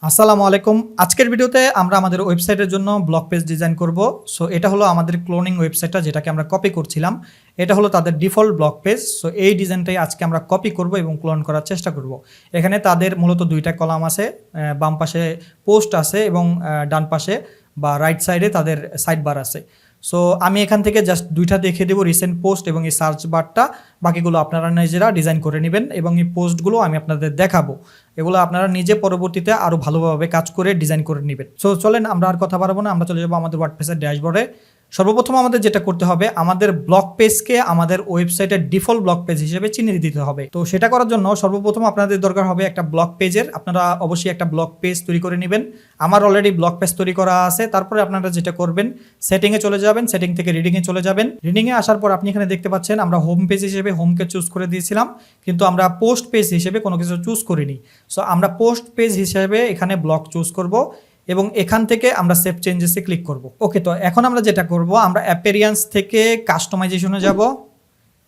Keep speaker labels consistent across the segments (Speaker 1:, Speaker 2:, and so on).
Speaker 1: আসসালামু আলাইকুম। আজকের ভিডিওতে আমরা আমাদের ওয়েবসাইটের জন্য ব্লগ পেজ ডিজাইন করব। সো এটা হলো আমাদের ক্লোনিং ওয়েবসাইটটা, যেটাকে আমরা কপি করছিলাম। এটা হলো তাদের ডিফল্ট ব্লগ পেজ। সো এই ডিজাইনটাই আজকে আমরা কপি করব এবং ক্লোন করার চেষ্টা করব। এখানে তাদের মূলত দুইটা কলাম আছে, বাম পাশে পোস্ট আছে এবং ডান পাশে বা রাইট সাইডে তাদের সাইড বার আছে। সো আমি এখান থেকে জাস্ট দুইটা দেখিয়ে দেবো, রিসেন্ট পোস্ট এবং এই সার্চ বারটা। বাকিগুলো আপনারা নিজেরা ডিজাইন করে নেবেন এবং এই পোস্টগুলো আমি আপনাদের দেখাবো। এগুলো আপনারা নিজে পরবর্তীতে আরও ভালোভাবে কাজ করে ডিজাইন করে নেবেন। সো চলেন, আমরা আর কথা বাড়াবো না, আমরা চলে যাবো আমাদের ওয়ার্ডপ্রেসের ড্যাশবোর্ডে। সর্বপ্রথম আমাদের যেটা করতে হবে, আমাদের ব্লগ পেজকে আমাদের ওয়েবসাইটের ডিফল্ট ব্লগ পেজ হিসেবে চিহ্নিত দিতে হবে। তো সেটা করার জন্য সর্বপ্রথম আপনাদের দরকার হবে একটা ব্লগ পেজের। আপনারা অবশ্যই একটা ব্লগ পেজ তৈরি করে নেবেন। আমার অলরেডি ব্লগ পেজ তৈরি করা আছে। তারপরে আপনারা যেটা করবেন, সেটিংয়ে চলে যাবেন, সেটিং থেকে রিডিংয়ে চলে যাবেন। রিডিংয়ে আসার পর আপনি এখানে দেখতে পাচ্ছেন আমরা হোম পেজ হিসেবে হোমকে চুজ করে দিয়েছিলাম, কিন্তু আমরা পোস্ট পেজ হিসেবে কোনো কিছু চুজ করিনি। সো আমরা পোস্ট পেজ হিসেবে এখানে ব্লগ চুজ করব এবং এখান থেকে আমরা সেভ চেঞ্জেসে ক্লিক করব। ওকে, তো এখন আমরা যেটা করব, আমরা অ্যাপিয়ারেন্স থেকে কাস্টমাইজেশনে যাব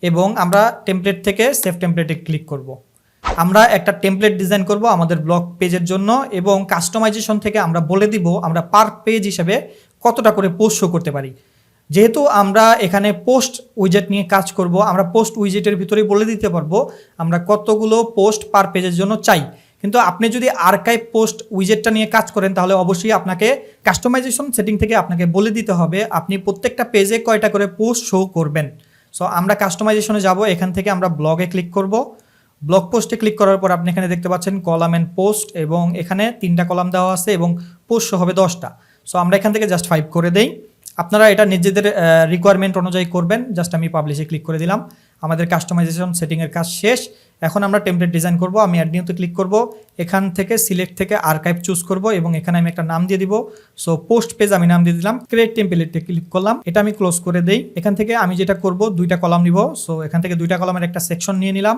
Speaker 1: এবং আমরা টেমপ্লেট থেকে সেভ টেমপ্লেটে ক্লিক করব। আমরা একটা টেমপ্লেট ডিজাইন করব আমাদের ব্লগ পেজের জন্য এবং কাস্টমাইজেশন থেকে আমরা বলে দিব আমরা পার পেজ হিসেবে কতটা করে পোস্ট শো করতে পারি। যেহেতু আমরা এখানে পোস্ট উইজেট নিয়ে কাজ করব, আমরা পোস্ট উইজেটের ভিতরেই বলে দিতে পারবো আমরা কতগুলো পোস্ট পার পেজের জন্য চাই। কিন্তু আপনি যদি আর্কাইভ পোস্ট উইজেটটা নিয়ে কাজ করেন, তাহলে অবশ্যই আপনাকে কাস্টমাইজেশন সেটিং থেকে আপনাকে বলে দিতে হবে আপনি প্রত্যেকটা পেজে কয়টা করে পোস্ট শো করবেন। সো আমরা কাস্টমাইজেশনে যাব, এখান থেকে আমরা ব্লগে ক্লিক করব। ব্লগ পোস্টে ক্লিক করার পর আপনি এখানে দেখতে পাচ্ছেন কলাম অ্যান্ড পোস্ট, এবং এখানে 3টা কলাম দেওয়া আছে এবং পোস্ট শো হবে 10টা। সো আমরা এখান থেকে জাস্ট 5 করে দেই। আপনারা এটা নিজেদের রিকোয়ারমেন্ট অনুযায়ী করবেন। জাস্ট আমি পাবলিশে ক্লিক করে দিলাম। আমাদের কাস্টমাইজেশন সেটিংয়ের কাজ শেষ। এখন আমরা টেমপ্লেট ডিজাইন করব। আমি অ্যাড নিউতে ক্লিক করব, এখান থেকে সিলেক্ট থেকে আর্কাইভ চুজ করব এবং এখানে আমি একটা নাম দিয়ে দিব। সো পোস্ট পেজ আমি নাম দিয়ে দিলাম, ক্রিয়েট টেমপ্লেটে ক্লিক করলাম, এটা আমি ক্লোজ করে দেই। এখান থেকে আমি যেটা করব, 2টা কলাম নিব। সো এখান থেকে 2টা কলামের একটা সেকশন নিয়ে নিলাম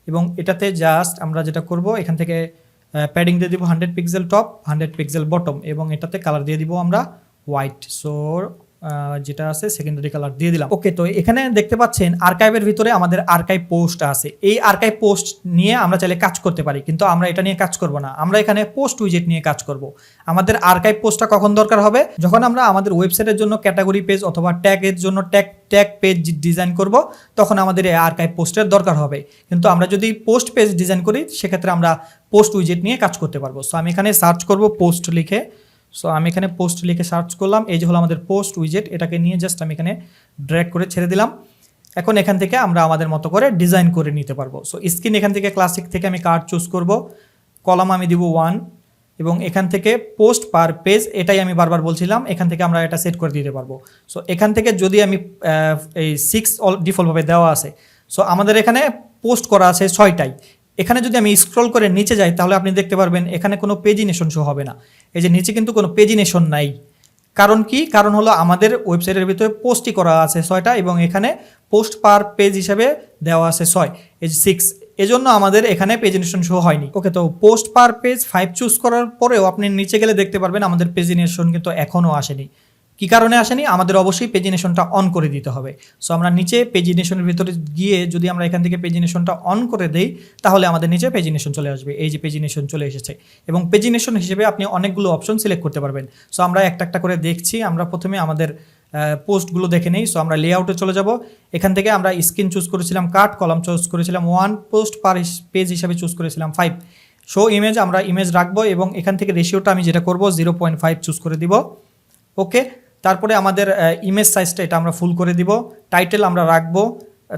Speaker 1: এবং এটাতে জাস্ট আমরা যেটা করব, এখান থেকে প্যাডিং দিয়ে দিব 100 পিক্সেল টপ, 100 পিক্সেল বটম এবং এটাতে কালার দিয়ে দিব আমরা হোয়াইট। সো যেটা আছে সেকেন্ডারি কালার দিয়ে দিলাম। ওকে, তো এখানে দেখতে পাচ্ছেন আর্কাইভের ভিতরে আমাদের আর্কাইভ পোস্ট আছে। এই আর্কাইভ পোস্ট নিয়ে আমরা চাইলে কাজ করতে পারি, কিন্তু আমরা এটা নিয়ে কাজ করব না। আমরা এখানে পোস্ট উইজেট নিয়ে কাজ করব। আমাদের আর্কাইভ পোস্টটা কখন দরকার হবে, যখন আমরা আমাদের ওয়েবসাইটের জন্য ক্যাটাগরি পেজ অথবা ট্যাগের জন্য ট্যাগ পেজ ডিজাইন করব, তখন আমাদের এই আর্কাইভ পোস্টের দরকার হবে। কিন্তু আমরা যদি পোস্ট পেজ ডিজাইন করি, সেক্ষেত্রে আমরা পোস্ট উইজেট নিয়ে কাজ করতে পারবো। সো আমি এখানে সার্চ করব পোস্ট লিখে। সো আমি এখানে পোস্ট লিখে সার্চ করলাম, এই যে হলো আমাদের পোস্ট উইজেট। এটাকে নিয়ে জাস্ট আমি এখানে ড্র্যাগ করে ছেড়ে দিলাম। এখন এখান থেকে আমরা আমাদের মতো করে ডিজাইন করে নিতে পারবো। সো স্ক্রিন এখান থেকে ক্লাসিক থেকে আমি কার্ড চুজ করব, কলাম আমি দিব 1 এবং এখান থেকে পোস্ট পার পেজ, এটাই আমি বারবার বলছিলাম, এখান থেকে আমরা এটা সেট করে দিতে পারবো। সো এখান থেকে যদি আমি এই 6 ডিফল্টভাবে দেওয়া আছে। সো আমাদের এখানে পোস্ট করা আছে 6টাই। এখানে যদি আমি স্ক্রল করে নিচে যাই, তাহলে আপনি দেখতে পারবেন এখানে কোনো পেজিনেশন শো হবে না। এই যে নিচে কিন্তু কোনো পেজিনেশন নাই। কারণ কি? কারণ হলো আমাদের ওয়েবসাইটের ভিতরে পোস্টই করা আছে 6টা এবং এখানে পোস্ট পার পেজ হিসেবে দেওয়া আছে 6, এই যে 6, এজন্য আমাদের এখানে পেজিনেশন শো হয়নি। ওকে, তো পোস্ট পার পেজ 5 চুজ করার পরেও আপনি নিচে গেলে দেখতে পারবেন আমাদের পেজিনেশন কিন্তু এখনও আসেনি। কি কারণে আসেনি? আমাদের অবশ্যই পেজিনেশনটা অন করে দিতে হবে। সো আমরা নিচে পেজিনেশনের ভিতরে গিয়ে যদি আমরা এখান থেকে পেজিনেশনটা অন করে দেই, তাহলে আমাদের নিচে পেজিনেশন চলে আসবে। এই যে পেজিনেশন চলে এসেছে এবং পেজিনেশন হিসেবে আপনি অনেকগুলো অপশন সিলেক্ট করতে পারবেন। সো আমরা একটা একটা করে দেখছি। আমরা প্রথমে আমাদের পোস্টগুলো দেখে নেই। সো আমরা লেআউটে চলে যাব। এখান থেকে আমরা স্ক্রিন চুজ করেছিলাম কাট, কলাম চুজ করেছিলাম 1, পোস্ট পার পেজ হিসাবে চুজ করেছিলাম 5, শো ইমেজ আমরা ইমেজ রাখবো এবং এখান থেকে রেশিওটা আমি যেটা করব 0.5 চুজ করে দিব। ওকে, তারপরে আমাদের ইমেজ সাইজটা এটা আমরা ফুল করে দিব। টাইটেল আমরা রাখবো,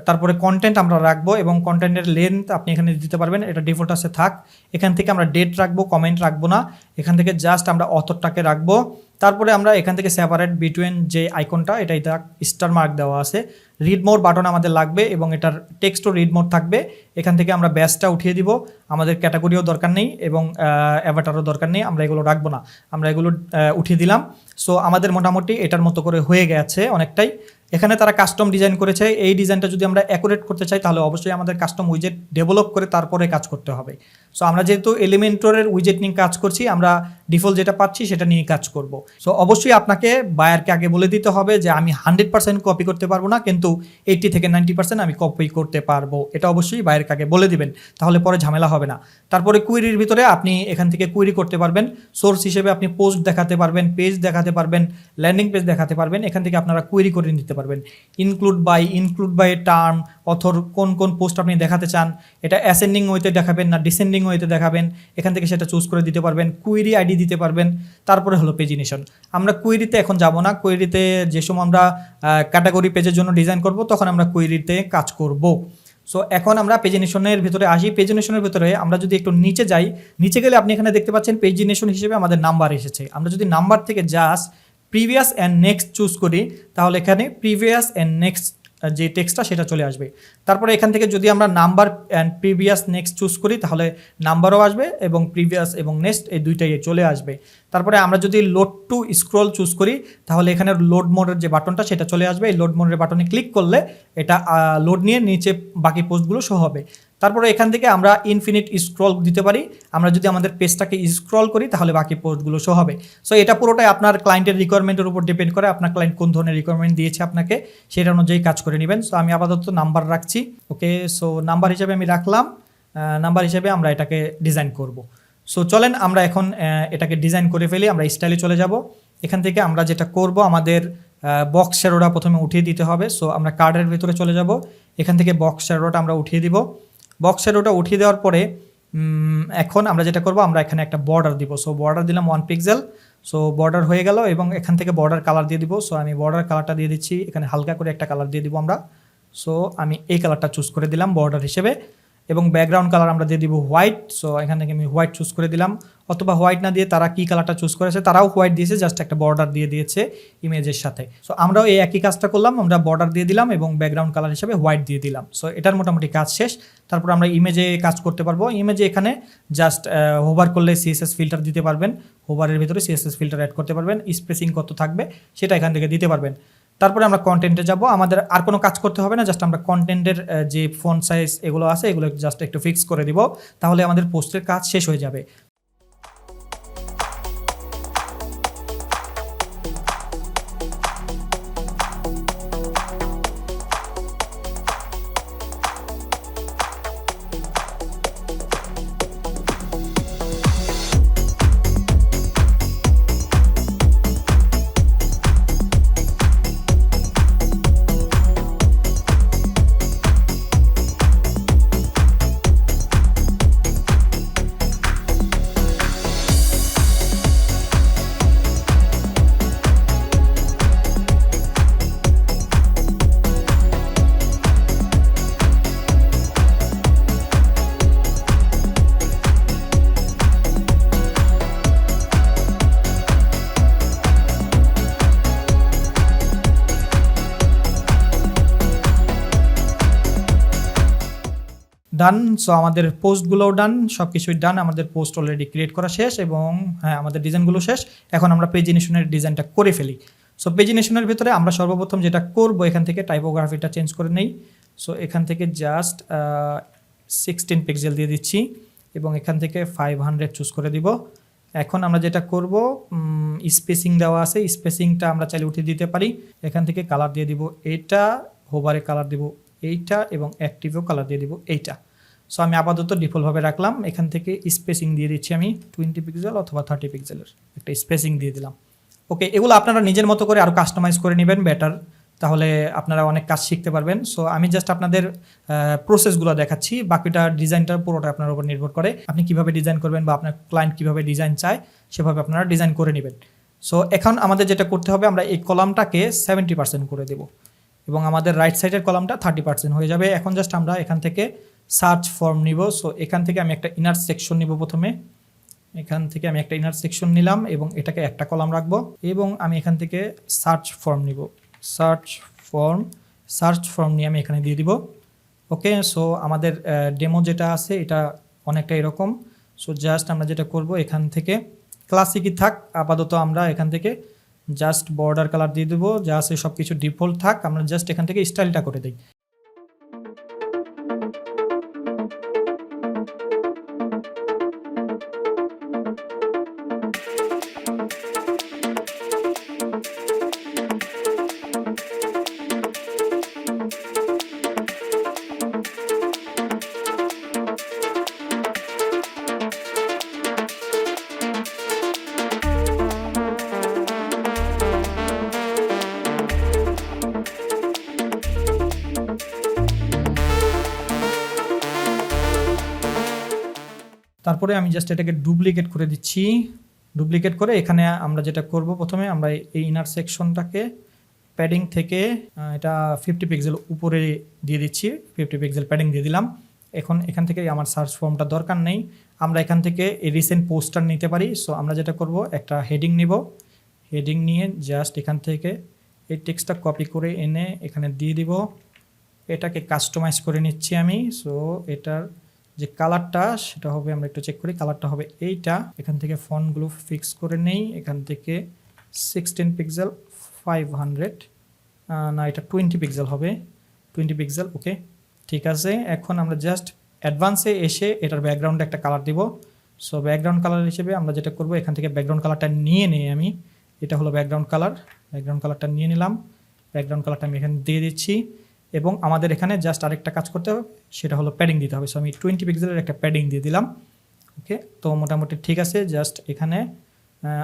Speaker 1: তারপরে কন্টেন্ট আমরা রাখবো এবং কন্টেন্টের লেন্থ আপনি এখানে দিতে পারবেন, এটা ডিফল্ট আছে থাক। এখান থেকে আমরা ডেট রাখবো, কমেন্ট রাখবো না। এখান থেকে জাস্ট আমরা অথরটাকে রাখবো। তারপরে আমরা এখান থেকে সেপারেট বিটুইন যে আইকনটা, এটা স্টার মার্ক দেওয়া আছে। রিড মোর বাটন আমাদের লাগবে এবং এটার টেক্সটও রিড মোর থাকবে। এখান থেকে আমরা ব্যাসটা উঠিয়ে দিব। আমাদের ক্যাটাগরিও দরকার নেই এবং অ্যাভাটারও দরকার নেই, আমরা এগুলো রাখবো না, আমরা এগুলো উঠিয়ে দিলাম। সো আমাদের মোটামুটি এটার মতো করে হয়ে গেছে অনেকটাই। এখানে তারা কাস্টম ডিজাইন করেছে, এই ডিজাইনটা যদি আমরা অ্যাকুরেট করতে চাই তাহলে অবশ্যই আমাদের কাস্টম উইজেট ডেভেলপ করে তারপরে কাজ করতে হবে। সো আমরা যেহেতু এলিমেন্টরের উইজেট নিয়ে কাজ করছি, আমরা ডিফল্ট যেটা পাচ্ছি সেটা নিয়ে কাজ করব। সো অবশ্যই আপনাকে বায়ারকে আগে বলে দিতে হবে যে আমি 100% কপি করতে পারবো না, কিন্তু 80 থেকে 90% আমি কপি করতে পারবো। এটা অবশ্যই বায়ারকে আগে বলে দিবেন, তাহলে পরে ঝামেলা হবে না। তারপরে কুইরির ভিতরে আপনি এখান থেকে কুইরি করতে পারবেন। সোর্স হিসেবে আপনি পোস্ট দেখাতে পারবেন, পেজ দেখাতে পারবেন, ল্যান্ডিং পেজ দেখাতে পারবেন। এখান থেকে আপনারা কুইরি করে নিতে পারবেন। ইনক্লুড বাই টার্ম, অথর কোন কোন পোস্ট আপনি দেখাতে চান, এটা অ্যাসেন্ডিং ওয়েতে দেখাবেন না ডিসেন্ডিং ওয়েতে দেখাবেন, এখান থেকে সেটা চুজ করে দিতে পারবেন। কুইরি আইডি দিতে পারবেন। তারপরে হলো পেজিনেশন। আমরা কুইরিতে এখন যাব না, কুইরিতে যে সময় আমরা ক্যাটাগরি পেজের জন্য ডিজাইন করব তখন আমরা কুইরিতে কাজ করব। সো এখন আমরা পেজিনেশনের ভিতরে আসি। পেজিনেশনের ভিতরে আমরা যদি একটু নিচে যাই, নিচে গেলে আপনি এখানে দেখতে পাচ্ছেন পেজিনেশন হিসেবে আমাদের নাম্বার এসেছে। আমরা যদি নাম্বার থেকে just previous and next choose করি তাহলে এখানে প্রিভিয়াস অ্যান্ড নেক্সট যে টেক্সটটা সেটা চলে আসবে। তারপরে এখান থেকে যদি আমরা number and previous next choose করি তাহলে নাম্বারও আসবে এবং প্রিভিয়াস এবং নেক্সট এই দুইটাই চলে আসবে। তারপরে আমরা যদি লোড টু স্ক্রল চুজ করি তাহলে এখানে লোড মোডের যে বাটনটা সেটা চলে আসবে। এই লোড মোডের বাটনে ক্লিক করলে এটা লোড নিয়ে নিচে বাকি পোস্টগুলো শো হবে। তারপরে এখান থেকে আমরা ইনফিনিট স্ক্রল দিতে পারি। আমরা যদি আমাদের পেজটাকে স্ক্রল করি তাহলে বাকি পোস্টগুলো শো হবে। সো এটা পুরোটাই আপনার ক্লায়েন্টের রিকোয়ারমেন্টের উপর ডিপেন্ড করে। আপনার ক্লায়েন্ট কোন ধরনের রিকোয়ারমেন্ট দিয়েছে আপনাকে সেটা অনুযায়ী কাজ করে নেবেন। সো আমি আপাতত নাম্বার রাখছি। ওকে, সো নাম্বার হিসেবে আমি রাখলাম। নাম্বার হিসেবে আমরা এটাকে ডিজাইন করব। সো চলেন আমরা এখন এটাকে ডিজাইন করে ফেলি। আমরা স্টাইলে চলে যাব। এখান থেকে আমরা যেটা করব, আমাদের বক্স শ্যাডোটা প্রথমে উঠিয়ে দিতে হবে। সো আমরা কার্ডের ভিতরে চলে যাব। এখান থেকে বক্স শ্যাডোটা আমরা উঠিয়ে দিব। বক্স শ্যাডোটা উঠিয়ে দেওয়ার পরে এখন আমরা যেটা করব, আমরা এখানে একটা বর্ডার দিব। সো বর্ডার দিলাম 1 পিক্সেল। সো বর্ডার হয়ে গেল এবং এখান থেকে বর্ডার কালার দিয়ে দিব। সো আমি বর্ডার কালারটা দিয়ে দিচ্ছি, এখানে হালকা করে একটা কালার দিয়ে দিব আমরা। সো আমি এই কালারটা চুজ করে দিলাম বর্ডার হিসেবে এবং ব্যাকগ্রাউন্ড কালার আমরা দিয়ে দিব হোয়াইট। সো এখান থেকে আমি হোয়াইট চুজ করে দিলাম, অথবা হোয়াইট না দিয়ে তারা কি কালারটা চুজ করেছে তারাও হোয়াইট দিয়েছে, জাস্ট একটা বর্ডার দিয়ে দিয়েছে ইমেজের সাথে। সো আমরাও এই একই কাজটা করলাম, আমরা বর্ডার দিয়ে দিলাম এবং ব্যাকগ্রাউন্ড কালার হিসেবে হোয়াইট দিয়ে দিলাম। সো এটার মোটামুটি কাজ শেষ। তারপর আমরা ইমেজে কাজ করতে পারবো। ইমেজে এখানে জাস্ট হোভার করলে সিএসএস ফিল্টার দিতে পারবেন, হোভারের ভিতরে সিএসএস ফিল্টার অ্যাড করতে পারবেন, স্পেসিং কত থাকবে সেটা এখান থেকে দিতে পারবেন। তারপরে আমরা কন্টেন্টে যাব। আমাদের আর কোনো কাজ করতে হবে না, জাস্ট আমরা কন্টেন্টের যে ফন্ট সাইজ এগুলো আছে এগুলো জাস্ট একটু ফিক্স করে দিব, তাহলে আমাদের পোস্টের কাজ শেষ হয়ে যাবে। ডান। সো আমাদের পোস্টগুলোও ডান, সব কিছুই ডান। আমাদের পোস্ট অলরেডি ক্রিয়েট করা শেষ এবং হ্যাঁ আমাদের ডিজাইনগুলো শেষ। এখন আমরা পেজিনেশনের ডিজাইনটা করে ফেলি। সো পেজিনেশনের ভিতরে আমরা সর্বপ্রথম যেটা করব, এখান থেকে টাইপোগ্রাফিটা চেঞ্জ করে নেই। সো এখান থেকে জাস্ট 16 পিক্সেল দিয়ে দিচ্ছি এবং এখান থেকে 500 চুজ করে দিব। এখন আমরা যেটা করব, স্পেসিং দেওয়া আছে, স্পেসিংটা আমরা চাইলে উঠিয়ে দিতে পারি। এখান থেকে কালার দিয়ে দিব এইটা, হোভারে কালার দিব এইটা এবং অ্যাক্টিভেও কালার দিয়ে দিব এইটা। সো আমি আপাতত ডিফল্টভাবে রাখলাম। এখান থেকে স্পেসিং দিয়ে দিচ্ছি আমি 20 পিক্সেল অথবা 30 পিক্সেলের একটা স্পেসিং দিয়ে দিলাম। ওকে, এগুলো আপনারা নিজের মতো করে আরও কাস্টমাইজ করে নেবেন বেটার, তাহলে আপনারা অনেক কাজ শিখতে পারবেন। সো আমি জাস্ট আপনাদের প্রসেসগুলো দেখাচ্ছি, বাকিটা ডিজাইনটার পুরোটা আপনার উপর নির্ভর করে আপনি কীভাবে ডিজাইন করবেন বা আপনার ক্লায়েন্ট কীভাবে ডিজাইন চায় সেভাবে আপনারা ডিজাইন করে নেবেন। সো এখন আমাদের যেটা করতে হবে, আমরা এই কলামটাকে 70% করে দেব এবং আমাদের রাইট সাইডের কলামটা 30% হয়ে যাবে। এখন জাস্ট আমরা এখান থেকে সার্চ ফর্ম নিব। সো এখান থেকে আমি একটা ইনার সেকশন নিব প্রথমে। এখান থেকে আমি একটা ইনার সেকশন নিলাম এবং এটাকে একটা কলাম রাখবো এবং আমি এখান থেকে সার্চ ফর্ম নিব। সার্চ ফর্ম নিয়ে আমি এখানে দিয়ে দিব। ওকে, সো আমাদের ডেমো যেটা আছে এটা অনেকটা এরকম। সো জাস্ট আমরা যেটা করব, এখান থেকে ক্লাসিকই থাক আপাতত, আমরা এখান থেকে জাস্ট বর্ডার কালার দিয়ে দেবো, যা আছে সব কিছু ডিফল্ট থাক, আমরা জাস্ট এখান থেকে স্টাইলটা করে দিই। তারপরে আমি জাস্ট এটাকে ডুপ্লিকেট করে দিচ্ছি। ডুপ্লিকেট করে এখানে আমরা যেটা করব, প্রথমে আমরা এই ইনার সেকশনটাকে প্যাডিং থেকে এটা 50 পিক্সেল উপরে দিয়ে দিচ্ছি, 50 পিক্সেল প্যাডিং দিয়ে দিলাম। এখন এখান থেকে আমার সার্চ ফর্মটা দরকার নেই, আমরা এখান থেকে এই রিসেন্ট পোস্টার নিতে পারি। সো আমরা যেটা করব, একটা হেডিং নিব, হেডিং নিয়ে জাস্ট এখান থেকে এই টেক্সটটা কপি করে এনে এখানে দিয়ে দিব। এটাকে কাস্টমাইজ করে নিচ্ছি আমি। সো এটার যে কালারটা সেটা হবে, আমরা একটু চেক করি, কালারটা হবে এইটা। এখান থেকে ফন্টগুলো ফিক্স করে নেই, এখান থেকে 16 পিক্সেল 500, না এটা 20 পিক্সেল হবে, 20 পিক্সেল। ওকে, ঠিক আছে। এখন আমরা জাস্ট অ্যাডভান্সে এসে এটার ব্যাকগ্রাউন্ডে একটা কালার দিব। সো ব্যাকগ্রাউন্ড কালার হিসেবে আমরা যেটা করব, এখান থেকে ব্যাকগ্রাউন্ড কালারটা নিয়ে নেই আমি, এটা হলো ব্যাকগ্রাউন্ড কালার। ব্যাকগ্রাউন্ড কালারটা নিয়ে নিলাম, ব্যাকগ্রাউন্ড কালারটা আমি এখানে দিয়ে দিচ্ছি। এবং আমাদের এখানে জাস্ট আরেকটা কাজ করতে হবে, সেটা হলো প্যাডিং দিতে হবে। সো আমি 20 পিক্সেলের একটা প্যাডিং দিয়ে দিলাম। ওকে, তো মোটামুটি ঠিক আছে। জাস্ট এখানে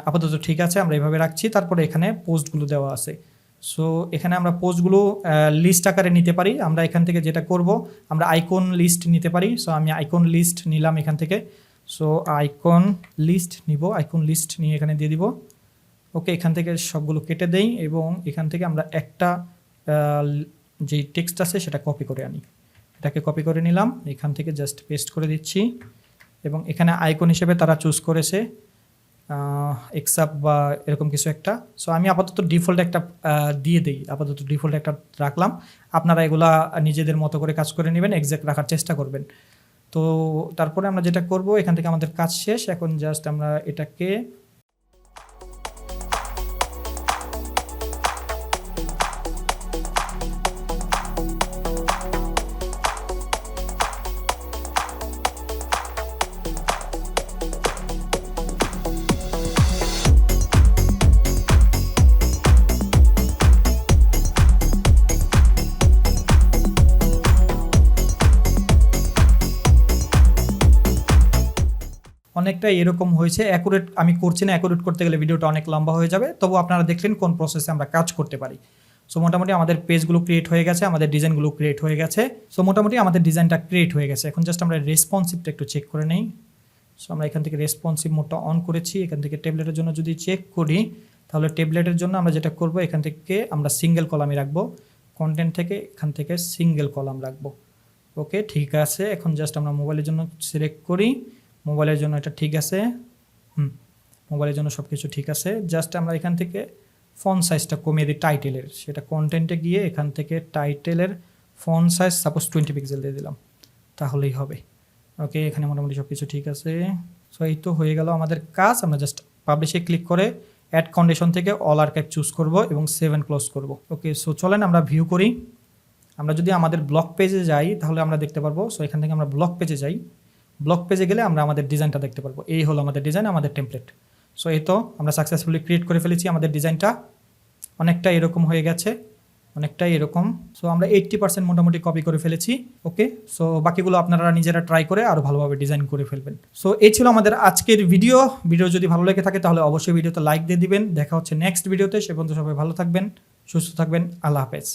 Speaker 1: আপাতত ঠিক আছে, আমরা এভাবে রাখছি। তারপরে এখানে পোস্টগুলো দেওয়া আছে। সো এখানে আমরা পোস্টগুলো লিস্ট আকারে নিতে পারি। আমরা এখান থেকে যেটা করব, আমরা আইকন লিস্ট নিতে পারি। সো আমি আইকন লিস্ট নিলাম এখান থেকে। সো আইকন লিস্ট নিব, আইকন লিস্ট নিয়ে এখানে দিয়ে দিব। ওকে, এখান থেকে সবগুলো কেটে দেই এবং এখান থেকে আমরা একটা যেই টেক্সট আছে সেটা কপি করে আনি। এটাকে কপি করে নিলাম, এখান থেকে জাস্ট পেস্ট করে দিচ্ছি। এবং এখানে আইকন হিসেবে তারা চুজ করেছে এক্সাপ বা এরকম কিছু একটা। সো আমি আপাতত ডিফল্ট একটা দিয়ে দিই, আপাতত ডিফল্ট একটা রাখলাম। আপনারা এগুলা নিজেদের মতো করে কাজ করে নেবেন, এক্সাক্ট রাখার চেষ্টা করবেন। তো তারপরে আমরা যেটা করব, এখান থেকে আমাদের কাজ শেষ। এখন জাস্ট আমরা এটাকে অনেকটা এরকম হয়েছে। অ্যাকুরেট আমি করছি না, অ্যাকুরেট করতে গেলে ভিডিওটা অনেক লম্বা হয়ে যাবে। তবু আপনারা দেখলেন কোন প্রসেসে আমরা কাজ করতে পারি। সো মোটামুটি আমাদের পেজগুলো ক্রিয়েট হয়ে গেছে, আমাদের ডিজাইনগুলো ক্রিয়েট হয়ে গেছে। সো মোটামুটি আমাদের ডিজাইনটা ক্রিয়েট হয়ে গেছে। এখন জাস্ট আমরা রেসপন্সিভটা একটু চেক করে নেই। সো আমরা এখান থেকে রেসপন্সিভ মোডটা অন করেছি। এখান থেকে ট্যাবলেটের জন্য যদি চেক করি, তাহলে ট্যাবলেটের জন্য আমরা যেটা করব, এখান থেকে আমরা সিঙ্গেল কলামই রাখবো। কন্টেন্ট থেকে এখান থেকে সিঙ্গেল কলাম রাখবো। ওকে, ঠিক আছে। এখন জাস্ট আমরা মোবাইলের জন্য সিলেক্ট করি, মোবাইলের জন্য এটা ঠিক আছে। মোবাইলের জন্য সব কিছু ঠিক আছে। জাস্ট আমরা এখান থেকে ফন্ট সাইজটা কমিয়ে দিই টাইটেলের, সেটা কন্টেন্টে গিয়ে এখান থেকে টাইটেলের ফন্ট সাইজ সাপোজ 20 পিক্সেল দিয়ে দিলাম, তাহলেই হবে। ওকে, এখানে মোটামুটি সব কিছু ঠিক আছে। সো এই তো হয়ে গেল আমাদের কাজ। আমরা জাস্ট পাবলিশে ক্লিক করে অ্যাড কন্ডিশন থেকে অল আর্কাইভ চুজ করব এবং সেভ অ্যান্ড ক্লোজ করব। ওকে, সো চলেন আমরা ভিউ করি। আমরা যদি আমাদের ব্লগ পেজে যাই তাহলে আমরা দেখতে পারবো। সো এখান থেকে আমরা ব্লগ পেজে যাই, ব্লগ পেজে গেলে আমরা আমাদের ডিজাইনটা দেখতে পারবো। এই হলো আমাদের ডিজাইন, আমাদের টেমপ্লেট। সো এই তো আমরা সাকসেসফুলি ক্রিয়েট করে ফেলেছি আমাদের ডিজাইনটা। অনেকটা এরকম হয়ে গেছে, অনেকটাই এরকম। সো আমরা 80% মোটামুটি কপি করে ফেলেছি। ওকে, সো বাকিগুলো আপনারা নিজেরা ট্রাই করে আরও ভালোভাবে ডিজাইন করে ফেলবেন। সো এই ছিল আমাদের আজকের ভিডিও। ভিডিও যদি ভালো লেগে থাকে তাহলে অবশ্যই ভিডিওতে লাইক দিয়ে দিবেন। দেখা হচ্ছে নেক্সট ভিডিওতে। সে পর্যন্ত সবাই ভালো থাকবেন, সুস্থ থাকবেন। আল্লাহ হাফেজ।